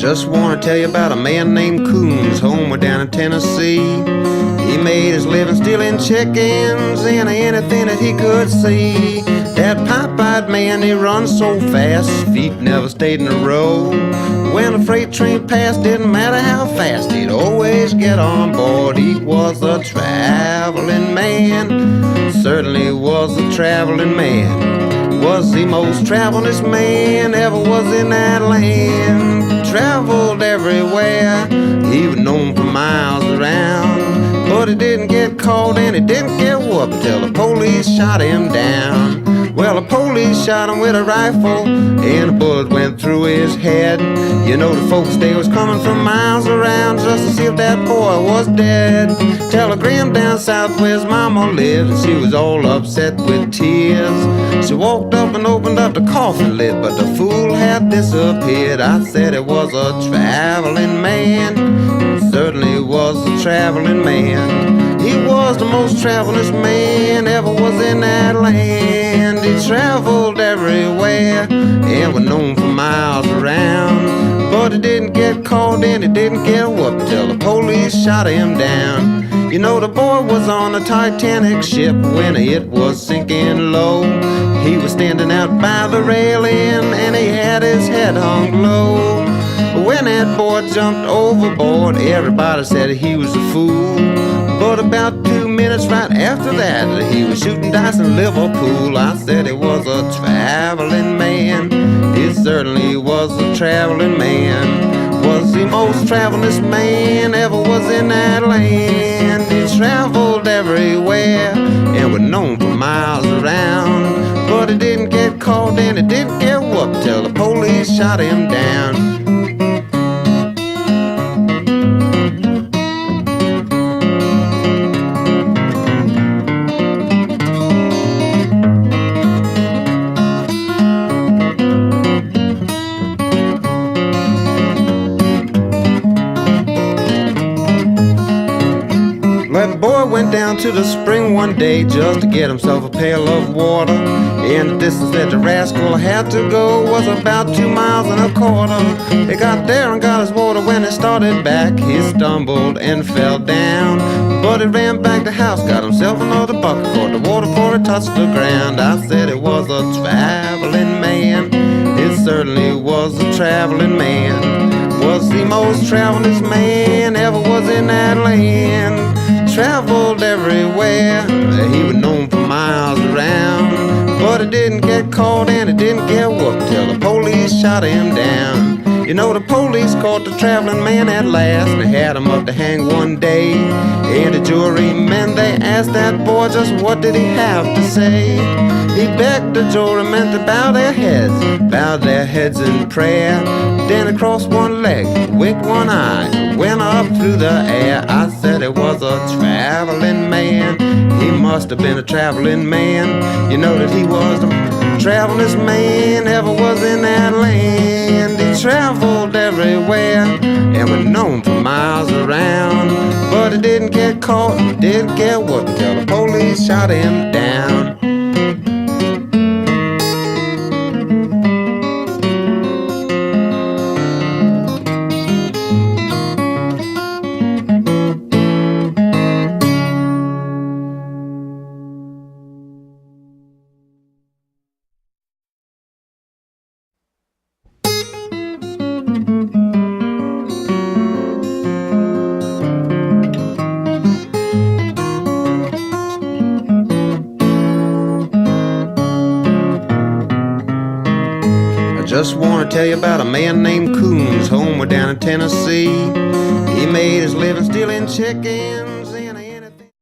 Just want to tell you about a man named Coons, homeward down in Tennessee. He made his living stealing chickens and anything that he could see. That pop-eyed man, he runs so fast, his feet never stayed in a row. When a freight train passed, didn't matter how fast, he'd always get on board. He was a traveling man, certainly was a traveling man. Was the most travelingest man ever was in that land. Traveled everywhere, he was known for miles around. But he didn't get caught and he didn't get whooped till the police shot him down. Well, the police shot him with a rifle and a bullet went through his head. You know the folks, they was coming from miles around just to see if that boy was dead. Telegram down south where his mama lived, and she was all upset with tears. She walked up and opened up the coffin lid, but the fool had disappeared. I said it was a traveling man, certainly was a traveling man. He was the most travelingest man ever was in that land. He traveled everywhere and was known for miles around. But he didn't get caught and he didn't get whooped till the police shot him down. You know the boy was on a Titanic ship when it was sinking low. He was standing out by the railing and he had his head hung low. When that boy jumped overboard, everybody said he was a fool. But about 2 minutes right after that, he was shooting dice in Liverpool. I said he was a traveling man, he certainly was a traveling man. Was the most travelingest man ever was in that land. He traveled everywhere and was known for miles around. But he didn't get caught and he didn't get whooped till the police shot him down. That boy went down to the spring one day just to get himself a pail of water. And the distance that the rascal had to go was about 2 miles and a quarter. He got there and got his water. When he started back, he stumbled and fell down. But he ran back to the house, got himself another bucket, caught the water before it touched the ground. I said it was a traveling man, it certainly was a traveling man. Was the most travelingest man ever was in that land. Traveled everywhere, he was known for miles around. But he didn't get caught and he didn't get whooped till the police shot him down. You know the police caught the traveling man at last, and they had him up to hang one day. And the jurymen, they asked that boy just what did he have to say. He begged the jurymen to bow their heads in prayer. Then he crossed one leg, winked one eye, went up through the air. I said it was a traveling man, he must have been a traveling man. You know that he was the travelingest man ever was in that land. He traveled everywhere and was known for miles around. But he didn't get caught, he didn't get whooped until the police shot him down. Just want to tell you about a man named Coons, homeward down in Tennessee. He made his living stealing chickens